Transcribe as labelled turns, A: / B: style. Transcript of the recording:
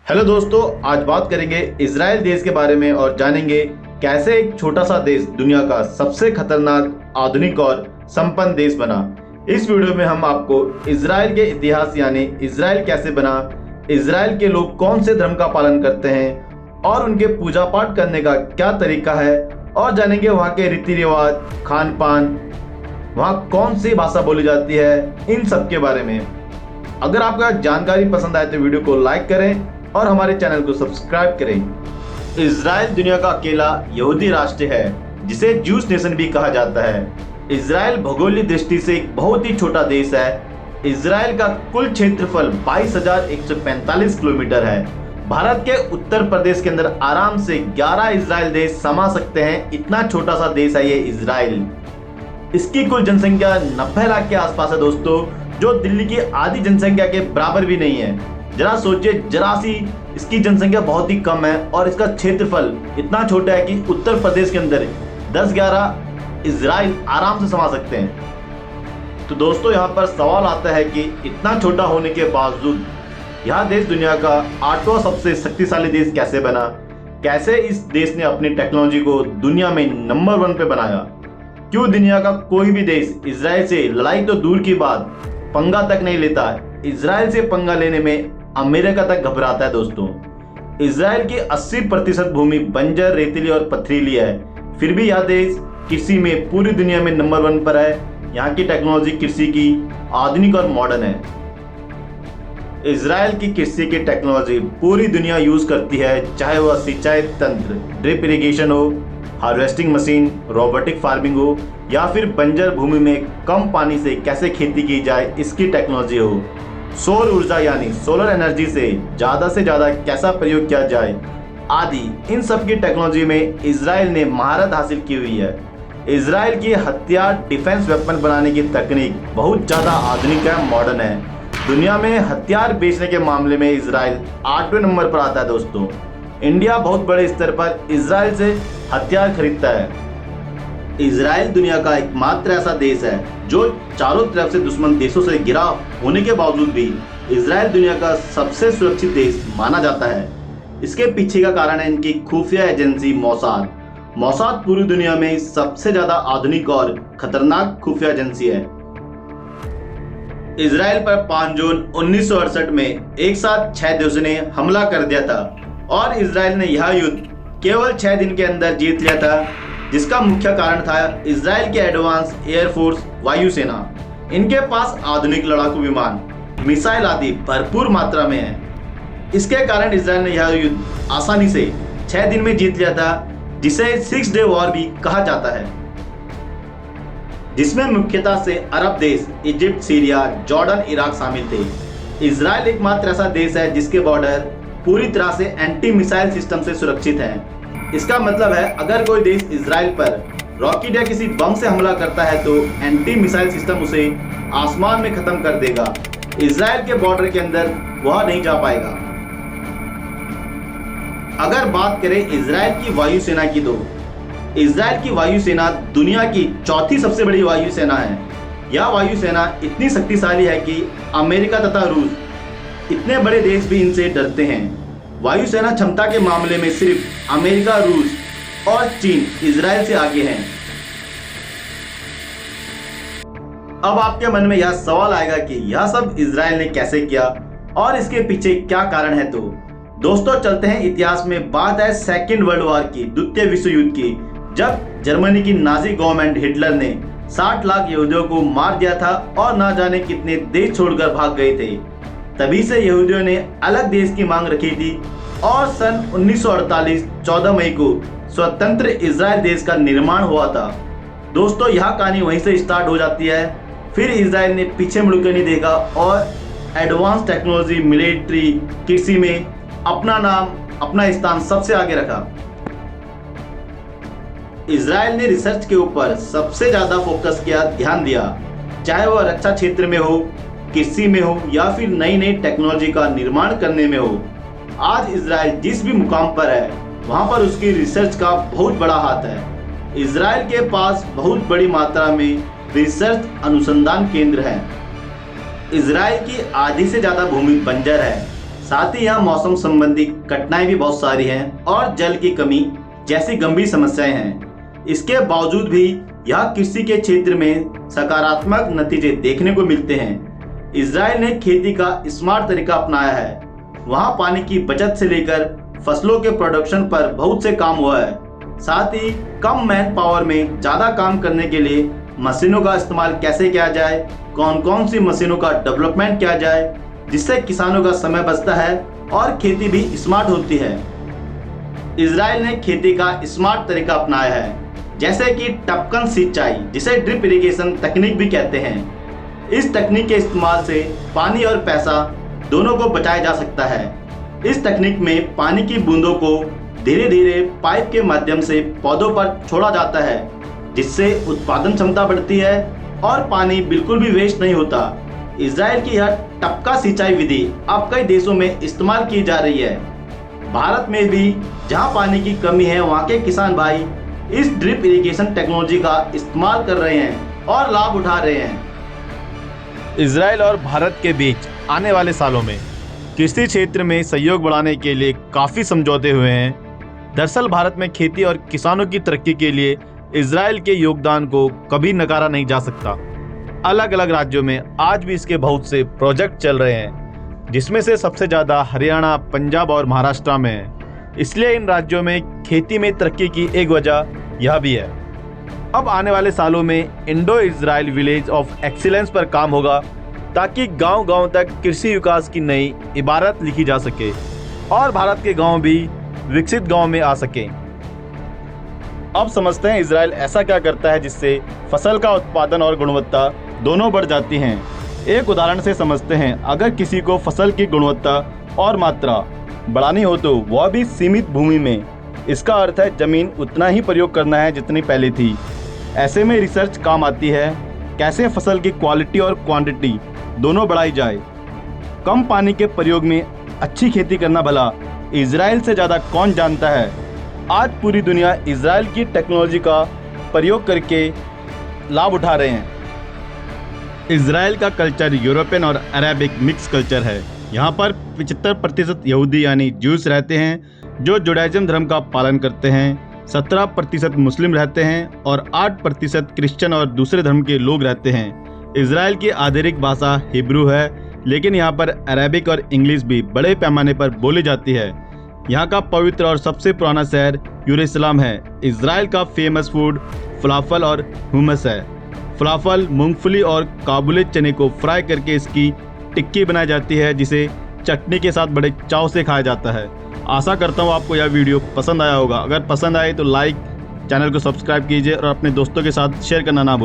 A: Hello दोस्तों, आज बात करेंगे इजराइल देश के बारे में और जानेंगे कैसे एक छोटा सा देश दुनिया का सबसे खतरनाक, आधुनिक और संपन्न देश बना। इस वीडियो में हम आपको इजराइल के इतिहास यानी इजराइल कैसे बना, इजराइल के लोग कौन से धर्म का पालन करते हैं और उनके पूजा पाठ करने का क्या तरीका है, और जानेंगे वहाँ के रीति रिवाज, खान पान, वहाँ कौन सी भाषा बोली जाती है, इन सब के बारे में। अगर आपको जानकारी पसंद आए तो वीडियो को लाइक करें और हमारे चैनल को सब्सक्राइब करें। इजराइल दुनिया का अकेला यहूदी राष्ट्र है जिसे ज्यूस नेशन भी कहा जाता है। इजराइल भौगोलिक दृष्टि से एक बहुत ही छोटा देश है। इजराइल का कुल क्षेत्रफल 22,145 किलोमीटर है। भारत के उत्तर प्रदेश के अंदर आराम से 11 इजराइल देश समा सकते हैं, इतना छोटा सा देश है ये इजराइल। इसकी कुल जनसंख्या 90 लाख के आसपास है दोस्तों, जो दिल्ली की आधी जनसंख्या के बराबर भी नहीं है। जरा सोचिए, जरा सी इसकी जनसंख्या बहुत ही कम है और इसका क्षेत्रफल इतना छोटा है कि उत्तर प्रदेश के अंदर 10-11 इजराइल आराम से समा सकते हैं। तो दोस्तों, यहाँ पर सवाल आता है कि इतना छोटा होने के बावजूद यह देश दुनिया का 8वां सबसे शक्तिशाली देश कैसे बना। कैसे इस देश ने अपनी टेक्नोलॉजी को दुनिया में नंबर 1 पे बनाया। क्यों दुनिया का कोई भी देश इजराइल से लड़ाई तो दूर की बात, पंगा तक नहीं लेता। इजराइल से पंगा लेने में अमेरिका तक घबराता है दोस्तों। इजराइल की 80% भूमि बंजर, रेतीली और पथरीली है, फिर भी यह देश कृषि में पूरी दुनिया में नंबर 1 पर है। यहाँ की टेक्नोलॉजी कृषि की आधुनिक और मॉडर्न है। इजराइल की कृषि की टेक्नोलॉजी पूरी दुनिया यूज करती है, चाहे वह सिंचाई तंत्र, ड्रिप इरिगेशन हो, हार्वेस्टिंग मशीन, रोबोटिक फार्मिंग हो, या फिर बंजर भूमि में कम पानी से कैसे खेती की जाए इसकी टेक्नोलॉजी हो, सौर ऊर्जा यानी सोलर एनर्जी से ज़्यादा कैसा प्रयोग किया जाए आदि, इन सब की टेक्नोलॉजी में इजराइल ने महारत हासिल की हुई है। इजराइल की हथियार, डिफेंस वेपन बनाने की तकनीक बहुत ज़्यादा आधुनिक है, मॉडर्न है। दुनिया में हथियार बेचने के मामले में इजराइल 8वें नंबर पर आता है दोस्तों। इंडिया बहुत बड़े स्तर पर इजराइल से हथियार खरीदता है। इजराइल दुनिया का एकमात्र ऐसा देश है जो चारों तरफ से दुश्मन देशों से घिरा होने के बावजूद भी इजराइल दुनिया का सबसे सुरक्षित देश माना जाता है। इसके पीछे का कारण है इनकी खुफिया एजेंसी मौसाद। मौसाद पूरी दुनिया में सबसे ज्यादा आधुनिक और खतरनाक खुफिया एजेंसी है। इजराइल पर 5 जून 1968 में एक साथ 6 देशों ने हमला कर दिया था और इजराइल ने यह युद्ध केवल 6 दिन के अंदर जीत लिया था, जिसका मुख्य कारण था इजराइल के एडवांस एयरफोर्स, वायुसेना। इनके पास आधुनिक लड़ाकू विमान, मिसाइल आदि भरपूर मात्रा में है। इसके कारण इजराइल ने यह युद्ध आसानी से 6 दिन में जीत लिया था, जिसे 6 डे वॉर भी कहा जाता है, जिसमें मुख्यतः से अरब देश इजिप्ट, सीरिया, जॉर्डन, इराक शामिल थे। इजराइल एकमात्र ऐसा देश है जिसके बॉर्डर पूरी तरह से एंटी मिसाइल सिस्टम से सुरक्षित है। इसका मतलब है अगर कोई देश इजराइल पर रॉकेट या किसी बम से हमला करता है तो एंटी मिसाइल सिस्टम उसे आसमान में खत्म कर देगा। इजराइल के बॉर्डर के अंदर वह नहीं जा पाएगा। अगर बात करें इजराइल की वायुसेना की, तो इजराइल की वायुसेना दुनिया की 4थी सबसे बड़ी वायुसेना है। यह वायुसेना इतनी शक्तिशाली है कि अमेरिका तथा रूस, इतने बड़े देश भी इनसे डरते हैं। वायुसेना क्षमता के मामले में सिर्फ अमेरिका, रूस और चीन इजराइल से आगे हैं। अब आपके मन में यह सवाल आएगा कि यह सब इजराइल ने कैसे किया और इसके पीछे क्या कारण है। तो दोस्तों, चलते हैं इतिहास में। बात है सेकेंड वर्ल्ड वॉर की, द्वितीय विश्व युद्ध की, जब जर्मनी की नाजी गवर्नमेंट हिटलर ने 60 लाख यहूदियों को मार दिया था और ना जाने कितने देश छोड़कर भाग गए थे। तभी से यहूदियों ने अलग देश की मांग रखी थी और सन 1948 14 मई को स्वतंत्र इजराइल देश का निर्माण हुआ था। दोस्तों, यह कहानी वहीं से स्टार्ट हो जाती है। फिर इजराइल ने पीछे मुड़कर नहीं देखा और एडवांस टेक्नोलॉजी, मिलिट्री, कृषि में अपना नाम, अपना स्थान सबसे आगे रखा। इजराइल ने रिसर्च के ऊपर सबसे ज्यादा फोकस किया, ध्यान दिया, चाहे वह रक्षा क्षेत्र में हो, कृषि में हो या फिर नई नई टेक्नोलॉजी का निर्माण करने में हो। आज इजराइल जिस भी मुकाम पर है वहां पर उसकी रिसर्च का बहुत बड़ा हाथ है। इजराइल के पास बहुत बड़ी मात्रा में रिसर्च अनुसंधान केंद्र है। इजराइल की आधी से ज्यादा भूमि बंजर है। साथ ही यहाँ मौसम संबंधी कठिनाई भी बहुत सारी हैं और जल की कमी जैसी गंभीर समस्याएं हैं। इसके बावजूद भी यहाँ कृषि के क्षेत्र में सकारात्मक नतीजे देखने को मिलते हैं। इजराइल ने खेती का स्मार्ट तरीका अपनाया है। वहाँ पानी की बचत से लेकर फसलों के प्रोडक्शन पर बहुत से काम हुआ है। साथ ही कम मैन पावर में ज़्यादा काम करने के लिए मशीनों का इस्तेमाल कैसे किया जाए, कौन कौन सी मशीनों का डेवलपमेंट किया जाए जिससे किसानों का समय बचता है और खेती भी स्मार्ट होती है। इजराइल ने खेती का स्मार्ट तरीका अपनाया है, जैसे कि टपकन सिंचाई जिसे ड्रिप इरिगेशन तकनीक भी कहते हैं। इस तकनीक के इस्तेमाल से पानी और पैसा दोनों को बचाया जा सकता है। इस तकनीक में पानी की बूंदों को धीरे धीरे पाइप के माध्यम से पौधों पर छोड़ा जाता है, जिससे उत्पादन क्षमता बढ़ती है और पानी बिल्कुल भी वेस्ट नहीं होता। इजराइल की यह टपका सिंचाई विधि अब कई देशों में इस्तेमाल की जा रही है। भारत में भी जहां पानी की कमी है वहां के किसान भाई इस ड्रिप इरिगेशन टेक्नोलॉजी का इस्तेमाल कर रहे हैं और लाभ उठा रहे हैं। इजराइल और भारत के बीच आने वाले सालों में कृषि क्षेत्र में सहयोग बढ़ाने के लिए काफ़ी समझौते हुए हैं। दरअसल भारत में खेती और किसानों की तरक्की के लिए इजराइल के योगदान को कभी नकारा नहीं जा सकता। अलग अलग राज्यों में आज भी इसके बहुत से प्रोजेक्ट चल रहे हैं, जिसमें से सबसे ज़्यादा हरियाणा, पंजाब और महाराष्ट्र में है। इसलिए इन राज्यों में खेती में तरक्की की एक वजह यह भी है। अब आने वाले सालों में Indo Israel village of excellence पर काम होगा, ताकि गांव-गांव तक कृषि विकास की नई इबारत लिखी जा सके और भारत के गांव भी विकसित गांव में आ सके। अब समझते हैं इजराइल ऐसा क्या करता है जिससे फसल का उत्पादन और गुणवत्ता दोनों बढ़ जाती हैं। एक उदाहरण से समझते हैं। अगर किसी को फसल की गुणवत्ता और मात्रा बढ़ानी हो तो वह भी सीमित भूमि में, इसका अर्थ है जमीन उतना ही प्रयोग करना है जितनी पहले थी। ऐसे में रिसर्च काम आती है, कैसे फसल की क्वालिटी और क्वांटिटी दोनों बढ़ाई जाए। कम पानी के प्रयोग में अच्छी खेती करना भला इजराइल से ज़्यादा कौन जानता है। आज पूरी दुनिया इजराइल की टेक्नोलॉजी का प्रयोग करके लाभ उठा रहे हैं। इजराइल का कल्चर यूरोपियन और अरेबिक मिक्स कल्चर है। यहाँ पर 75% यहूदी यानी ज्यूस रहते हैं जो जुडाइज्म धर्म का पालन करते हैं। 17% मुस्लिम रहते हैं और 8% क्रिश्चियन और दूसरे धर्म के लोग रहते हैं। इजराइल की आधिकारिक भाषा हिब्रू है, लेकिन यहाँ पर अरेबिक और इंग्लिश भी बड़े पैमाने पर बोली जाती है। यहाँ का पवित्र और सबसे पुराना शहर यरूशलेम है। इजराइल का फेमस फूड फलाफल और हुमस है। फलाफल मूंगफली और काबुली चने को फ्राई करके इसकी टिक्की बनाई जाती है, जिसे चटनी के साथ बड़े चाव से खाया जाता है। आशा करता हूँ आपको यह वीडियो पसंद आया होगा। अगर पसंद आए तो लाइक, चैनल को सब्सक्राइब कीजिए और अपने दोस्तों के साथ शेयर करना ना भूलें।